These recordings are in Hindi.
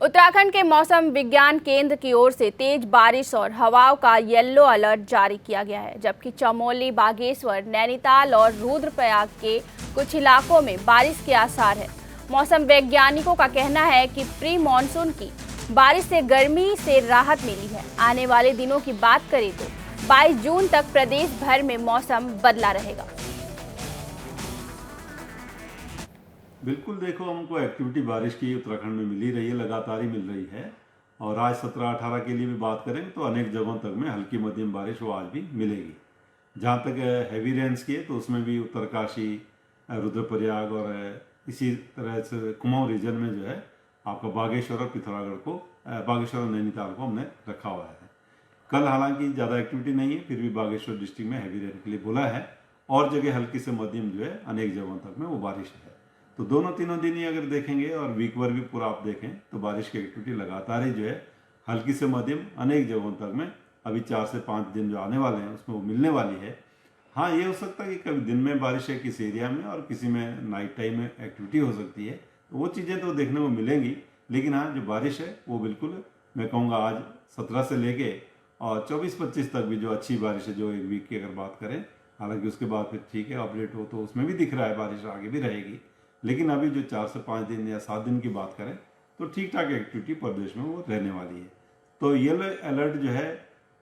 उत्तराखंड के मौसम विज्ञान केंद्र की ओर से तेज बारिश और हवाओं का येलो अलर्ट जारी किया गया है, जबकि चमोली, बागेश्वर, नैनीताल और रुद्रप्रयाग के कुछ इलाकों में बारिश के आसार है। मौसम वैज्ञानिकों का कहना है कि प्री मानसून की बारिश से गर्मी से राहत मिली है। आने वाले दिनों की बात करें तो 22 जून तक प्रदेश भर में मौसम बदला रहेगा। बिल्कुल, देखो हमको एक्टिविटी बारिश की उत्तराखंड में मिल ही रही है, लगातार ही मिल रही है। और आज 17-18 के लिए भी बात करें तो अनेक जगहों तक में हल्की मध्यम बारिश वो आज भी मिलेगी। जहाँ तक हैवी रेंज की है तो उसमें भी उत्तरकाशी, रुद्रप्रयाग और इसी तरह से कुमाऊं रीजन में जो है आपका बागेश्वर और पिथौरागढ़ को, बागेश्वर और नैनीताल को हमने रखा हुआ है। कल हालांकि ज़्यादा एक्टिविटी नहीं है, फिर भी बागेश्वर डिस्ट्रिक्ट में हैवी रेन के लिए बोला है और जगह हल्की से मध्यम जो है अनेक जगहों तक में वो बारिश है। तो दोनों तीनों दिन ही अगर देखेंगे और वीक भर भी पूरा आप देखें तो बारिश की एक्टिविटी लगातार ही जो है हल्की से मध्यम अनेक जगहों तक में अभी 4 से 5 दिन जो आने वाले हैं उसमें वो मिलने वाली है। हाँ, ये हो सकता है कि कभी दिन में बारिश है किसी एरिया में और किसी में नाइट टाइम में एक्टिविटी हो सकती है, तो वो चीज़ें तो देखने को मिलेंगी। लेकिन हाँ, जो बारिश है वो बिल्कुल मैं कहूँगा आज 17 से लेके और 24-25 तक भी जो अच्छी बारिश है, जो एक वीक की अगर बात करें, हालांकि उसके बाद फिर ठीक है अपडेट हो तो उसमें भी दिख रहा है बारिश आगे भी रहेगी। लेकिन अभी जो 4 से 5 दिन या 7 दिन की बात करें तो ठीक ठाक एक्टिविटी प्रदेश में वो रहने वाली है। तो येलो अलर्ट जो है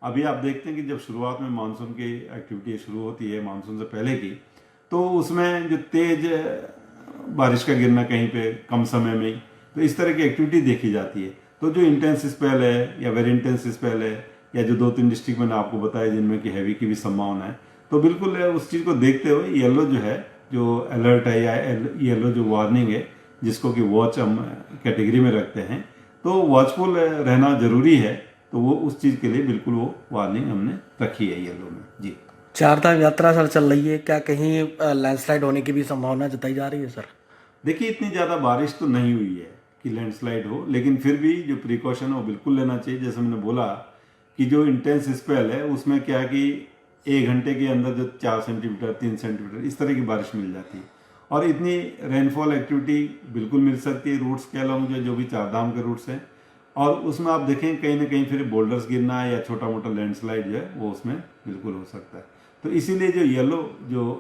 अभी आप देखते हैं कि जब शुरुआत में मानसून की एक्टिविटी शुरू होती है मानसून से पहले की, तो उसमें जो तेज बारिश का गिरना कहीं पे कम समय में ही, तो इस तरह की एक्टिविटी देखी जाती है। तो जो इंटेंस स्पेल है या वेरी इंटेंस स्पेल है या जो 2-3 डिस्ट्रिक्ट मैंने आपको बताया जिनमें कि हैवी की भी संभावना है, तो बिल्कुल उस चीज़ को देखते हुए येलो जो है जो अलर्ट है या येलो जो वार्निंग है जिसको कि वॉच हम कैटेगरी में रखते हैं, तो वॉचफुल रहना जरूरी है। तो वो उस चीज़ के लिए बिल्कुल वो वार्निंग हमने रखी है येलो में। जी, चारधाम यात्रा सर चल रही है, क्या कहीं लैंडस्लाइड होने की भी संभावना जताई जा रही है सर? देखिए इतनी ज़्यादा बारिश तो नहीं हुई है कि लैंडस्लाइड हो, लेकिन फिर भी जो प्रिकॉशन है वो बिल्कुल लेना चाहिए। जैसे मैंने बोला कि जो इंटेंस स्पेल है उसमें क्या है कि 1 घंटे के अंदर जो 4 सेंटीमीटर 3 सेंटीमीटर इस तरह की बारिश मिल जाती है और इतनी रेनफॉल एक्टिविटी बिल्कुल मिल सकती है रूट्स के अलावा जो भी चारधाम के रूट्स हैं। और उसमें आप देखें कहीं ना कहीं फिर बोल्डर्स गिरना या छोटा मोटा लैंडस्लाइड जो है वो उसमें बिल्कुल हो सकता है। तो इसीलिए जो येलो जो